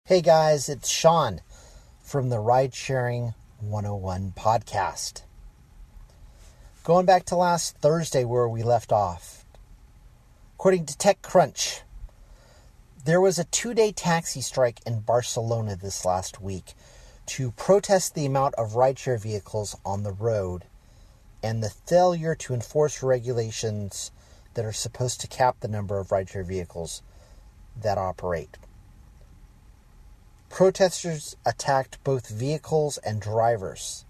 Hey guys, it's Sean from the Ridesharing101 Podcast. Going back to last Thursday where we left off. According to TechCrunch, there was a 2-day taxi strike in Barcelona this last week to protest the amount of rideshare vehicles on the road and the failure to enforce regulations that are supposed to cap the number of rideshare vehicles that operate. Protesters attacked both vehicles and drivers,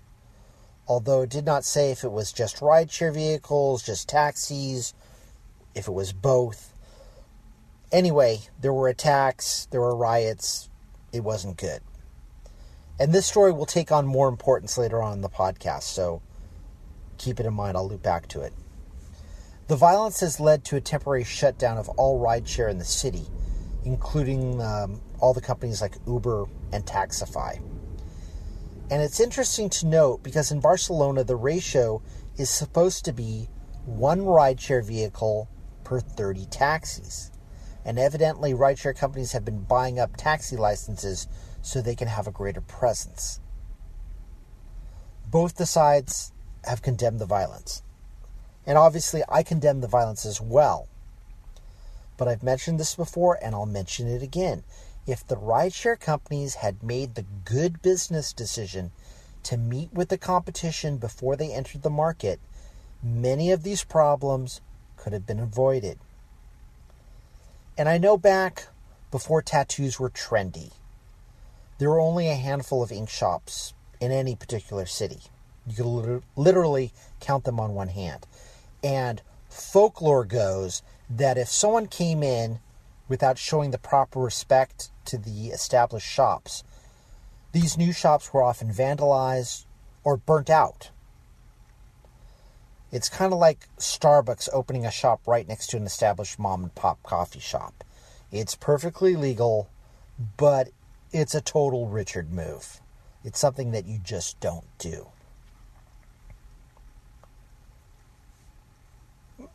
although it did not say if it was just rideshare vehicles, just taxis, if it was both. Anyway, there were attacks, there were riots, it wasn't good. And this story will take on more importance later on in the podcast, so keep it in mind, I'll loop back to it. The violence has led to a temporary shutdown of all rideshare in the city, including all the companies like Uber and Taxify. And it's interesting to note because in Barcelona, the ratio is supposed to be 1 rideshare vehicle per 30 taxis. And evidently, rideshare companies have been buying up taxi licenses so they can have a greater presence. Both the sides have condemned the violence. And obviously, I condemn the violence as well. But I've mentioned this before, and I'll mention it again. If the rideshare companies had made the good business decision to meet with the competition before they entered the market, many of these problems could have been avoided. And I know back before tattoos were trendy, there were only a handful of ink shops in any particular city. You could literally count them on one hand. And folklore goes that if someone came in without showing the proper respect to the established shops, these new shops were often vandalized or burnt out. It's kind of like Starbucks opening a shop right next to an established mom and pop coffee shop. It's perfectly legal, but it's a total Richard move. It's something that you just don't do.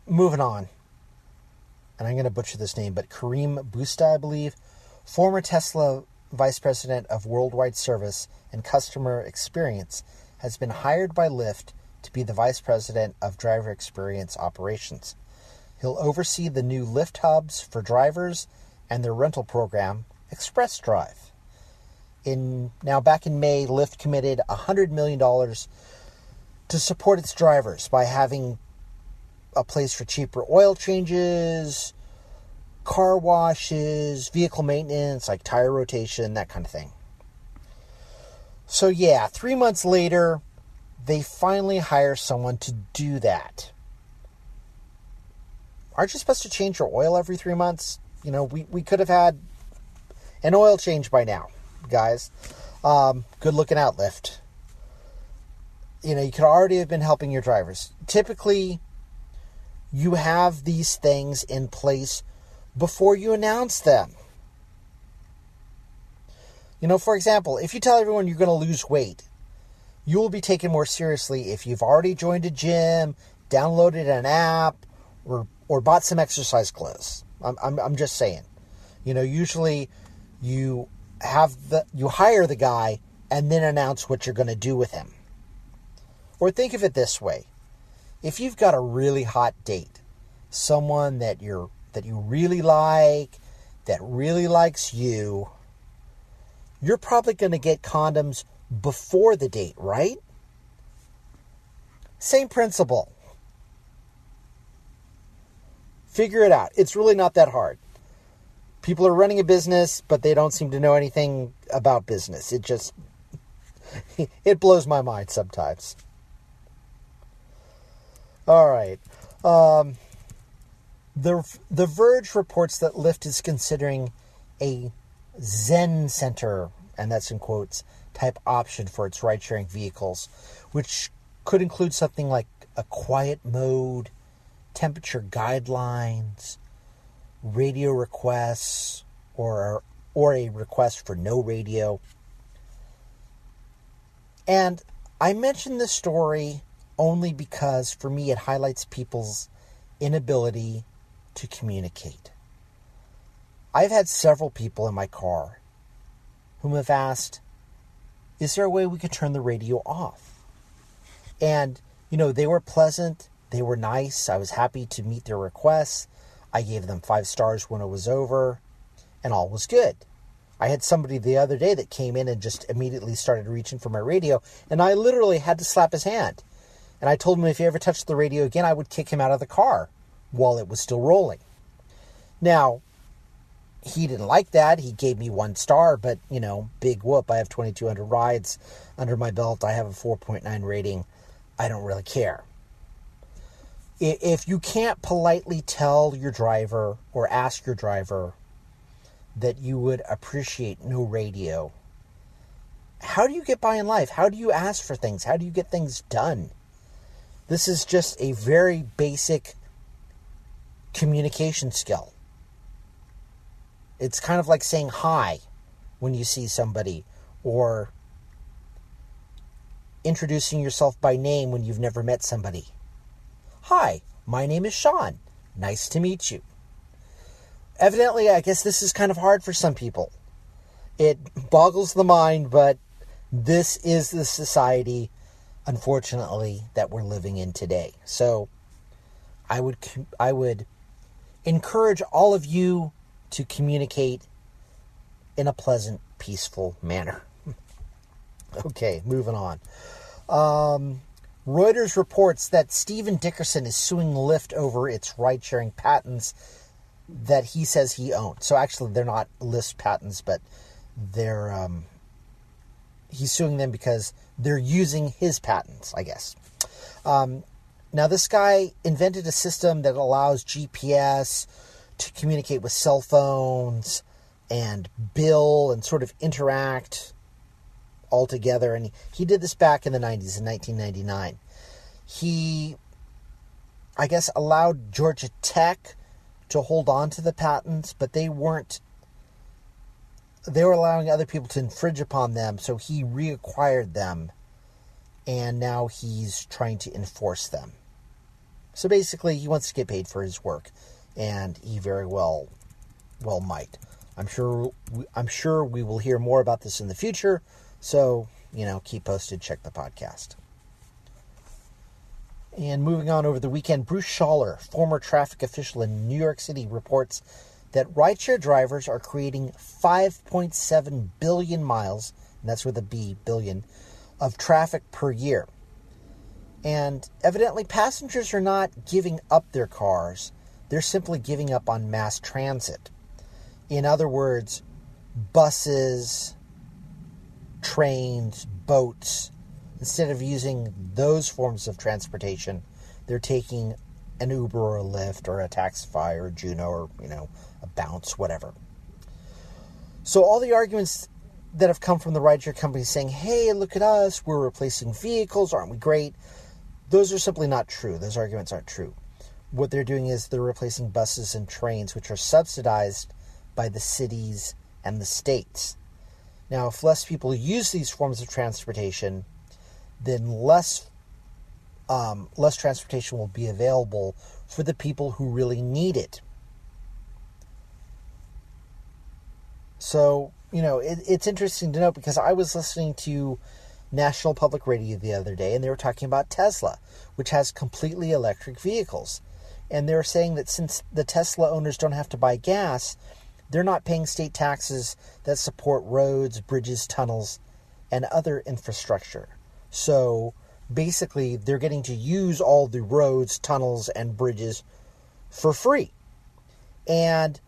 Moving on. And I'm going to butcher this name, but Karim Busta, I believe, former Tesla Vice President of Worldwide Service and Customer Experience, has been hired by Lyft to be the Vice President of Driver Experience Operations. He'll oversee the new Lyft hubs for drivers and their rental program, Express Drive. Back in May, Lyft committed $100 million to support its drivers by having a place for cheaper oil changes, car washes, vehicle maintenance, like tire rotation, that kind of thing. So 3 months later, they finally hire someone to do that. Aren't you supposed to change your oil every 3 months? We could have had an oil change by now, guys. Good looking out, Lyft. You could already have been helping your drivers. Typically, you have these things in place before you announce them. For example, if you tell everyone you're going to lose weight, you will be taken more seriously if you've already joined a gym, downloaded an app, or bought some exercise clothes. I'm just saying. Usually you hire the guy and then announce what you're going to do with him. Or think of it this way. If you've got a really hot date, someone that you really like, that really likes you, you're probably going to get condoms before the date, right? Same principle. Figure it out. It's really not that hard. People are running a business, but they don't seem to know anything about business. It blows my mind sometimes. All right. The Verge reports that Lyft is considering a Zen Center, and that's in quotes, type option for its ride-sharing vehicles, which could include something like a quiet mode, temperature guidelines, radio requests, or a request for no radio. And I mention this story only because, for me, it highlights people's inability to communicate. I've had several people in my car whom have asked, is there a way we could turn the radio off? And, they were pleasant. They were nice. I was happy to meet their requests. I gave them 5 stars when it was over, and all was good. I had somebody the other day that came in and just immediately started reaching for my radio, and I literally had to slap his hand. And I told him if he ever touched the radio again, I would kick him out of the car while it was still rolling. Now, he didn't like that. He gave me 1 star, but, big whoop. I have 2,200 rides under my belt. I have a 4.9 rating. I don't really care. If you can't politely tell your driver or ask your driver that you would appreciate no radio, how do you get by in life? How do you ask for things? How do you get things done? This is just a very basic communication skill. It's kind of like saying hi when you see somebody, or introducing yourself by name when you've never met somebody. Hi, my name is Sean. Nice to meet you. Evidently, I guess this is kind of hard for some people. It boggles the mind, but this is the society, unfortunately, that we're living in today. So I would encourage all of you to communicate in a pleasant, peaceful manner. Okay, moving on. Reuters reports that Stephen Dickerson is suing Lyft over its ride-sharing patents that he says he owns. So actually, they're not Lyft patents, but they're he's suing them because they're using his patents, I guess. Now, this guy invented a system that allows GPS to communicate with cell phones and bill and sort of interact all together. And he did this back in the 90s, in 1999. He, I guess, allowed Georgia Tech to hold on to the patents, but they were allowing other people to infringe upon them, so he reacquired them, and now he's trying to enforce them. So basically, he wants to get paid for his work, and he very well might. I'm sure we will hear more about this in the future, so, keep posted, check the podcast. And moving on, over the weekend, Bruce Schaller, former traffic official in New York City, reports that rideshare drivers are creating 5.7 billion miles, and that's with a B, billion, of traffic per year. And evidently, passengers are not giving up their cars. They're simply giving up on mass transit. In other words, buses, trains, boats, instead of using those forms of transportation, they're taking an Uber or a Lyft or a Taxify or a Juno or, a Bounce, whatever. So all the arguments that have come from the rideshare companies saying, hey, look at us, we're replacing vehicles, aren't we great? Those are simply not true. Those arguments aren't true. What they're doing is they're replacing buses and trains, which are subsidized by the cities and the states. Now, if less people use these forms of transportation, then less transportation will be available for the people who really need it. So, it's interesting to note, because I was listening to National Public Radio the other day, and they were talking about Tesla, which has completely electric vehicles. And they were saying that since the Tesla owners don't have to buy gas, they're not paying state taxes that support roads, bridges, tunnels, and other infrastructure. So basically, they're getting to use all the roads, tunnels, and bridges for free. And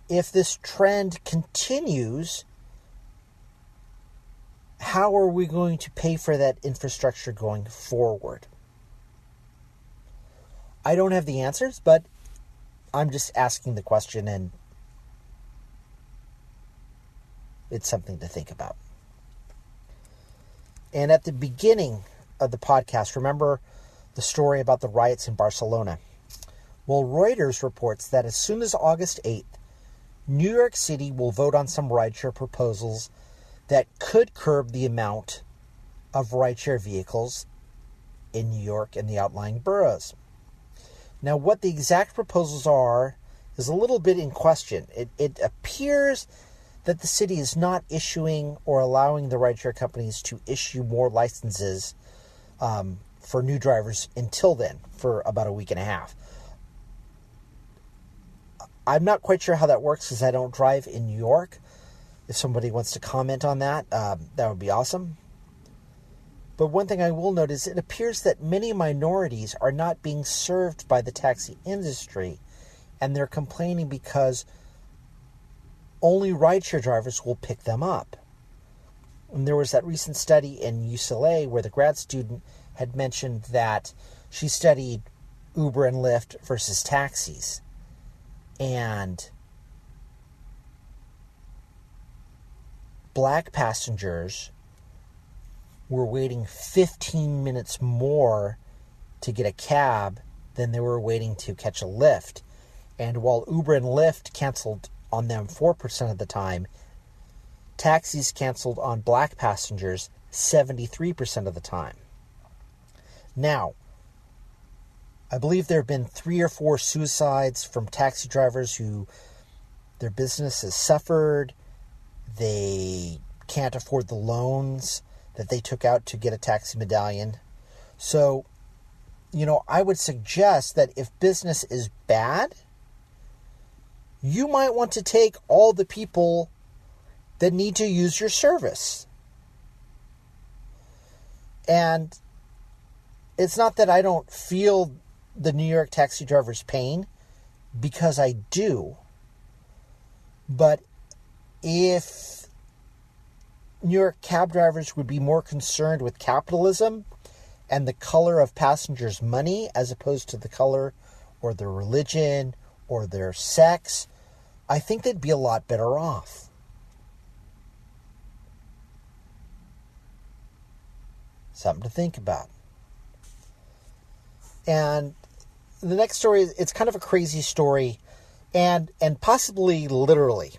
if this trend continues, how are we going to pay for that infrastructure going forward? I don't have the answers, but I'm just asking the question, and it's something to think about. And at the beginning of the podcast, remember the story about the riots in Barcelona? Well, Reuters reports that as soon as August 8th, New York City will vote on some rideshare proposals that could curb the amount of rideshare vehicles in New York and the outlying boroughs. Now, what the exact proposals are is a little bit in question. It appears that the city is not issuing or allowing the rideshare companies to issue more licenses for new drivers until then, for about a week and a half. I'm not quite sure how that works because I don't drive in New York. If somebody wants to comment on that, that would be awesome. But one thing I will note is it appears that many minorities are not being served by the taxi industry, and they're complaining because only rideshare drivers will pick them up. And there was that recent study in UCLA where the grad student had mentioned that she studied Uber and Lyft versus taxis. And black passengers were waiting 15 minutes more to get a cab than they were waiting to catch a Lyft. And while Uber and Lyft canceled on them 4% of the time, taxis canceled on black passengers 73% of the time. Now, I believe there have been 3 or 4 suicides from taxi drivers who their business has suffered. They can't afford the loans that they took out to get a taxi medallion. So, I would suggest that if business is bad, you might want to take all the people that need to use your service. And it's not that I don't feel the New York taxi driver's pain, because I do. But if New York cab drivers would be more concerned with capitalism and the color of passengers' money as opposed to the color or their religion or their sex, I think they'd be a lot better off. Something to think about. And the next story, it's kind of a crazy story, and possibly literally.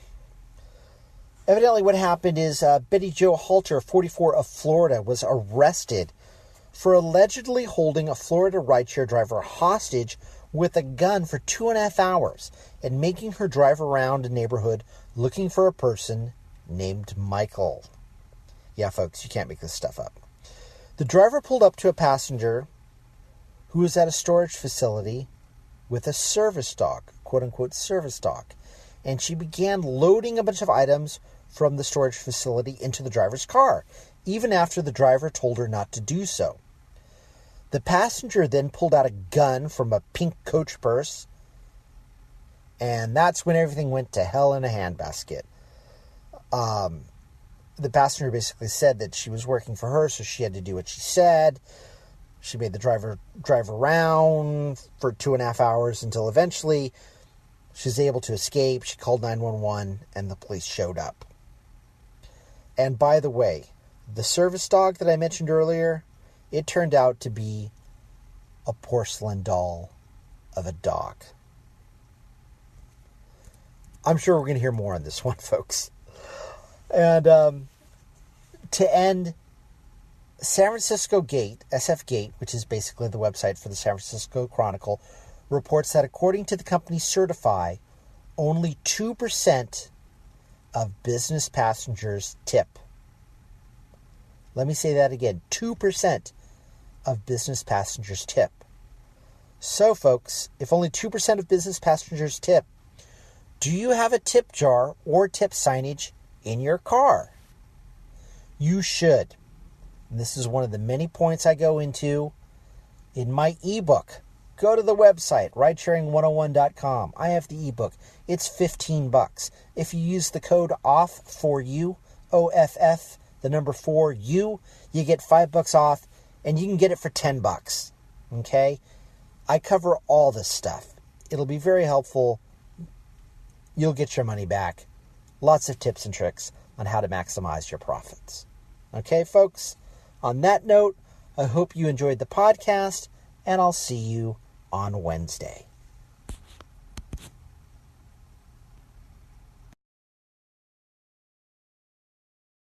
Evidently what happened is Betty Jo Halter, 44, of Florida, was arrested for allegedly holding a Florida rideshare driver hostage with a gun for 2.5 hours and making her drive around a neighborhood looking for a person named Michael. Yeah, folks, you can't make this stuff up. The driver pulled up to a passenger who was at a storage facility with a service dog, quote-unquote service dog, and she began loading a bunch of items from the storage facility into the driver's car, even after the driver told her not to do so. The passenger then pulled out a gun from a pink Coach purse, and that's when everything went to hell in a handbasket. The passenger basically said that she was working for her, so she had to do what she said. She made the driver drive around for 2.5 hours until eventually she was able to escape. She called 911 and the police showed up. And by the way, the service dog that I mentioned earlier, it turned out to be a porcelain doll of a dog. I'm sure we're going to hear more on this one, folks. And to end, San Francisco Gate, SF Gate, which is basically the website for the San Francisco Chronicle, reports that according to the company Certify, only 2% of business passengers tip. Let me say that again. 2% of business passengers tip. So, folks, if only 2% of business passengers tip, do you have a tip jar or tip signage in your car? You should. And this is one of the many points I go into in my ebook. Go to the website, Ridesharing101.com. I have the ebook. It's $15. If you use the code OFF4U, OFF, the number 4U, you get $5 off, and you can get it for $10. Okay? I cover all this stuff. It'll be very helpful. You'll get your money back. Lots of tips and tricks on how to maximize your profits. Okay, folks? On that note, I hope you enjoyed the podcast, and I'll see you on Wednesday.